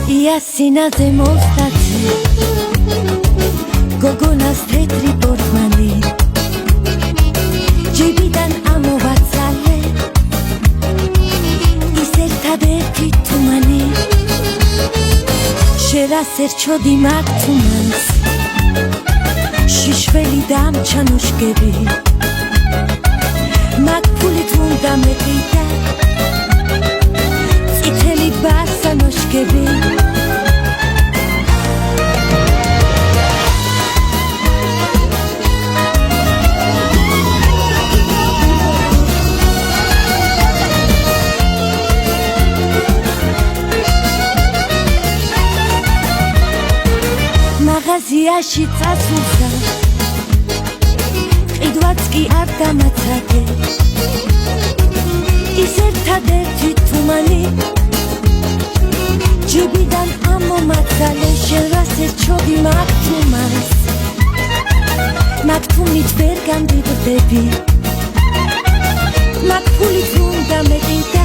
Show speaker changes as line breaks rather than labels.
იასინაზე მოსდაცი გოგონას თეთრი პორტმანი ჯიბიდან ამოვაცალე ის ერთადერთი თუმანი შერას ერჩოდი მაგ თუმანს შიშველი დამჩანოშკები მაგ ფულით უნდა მეყიდა წითელი ბასანოშკები მაღაზიაში წასულსა ყიდვაც კი არ დამაცადე ის ერთადერთი თუმანი ჯიბიდან ამომაცალე შენ რას ერჩოდი მაგ თუმანს მაგ თუმით ვერ გამდიდრდები მაგ ფულით უნდა მეყიდა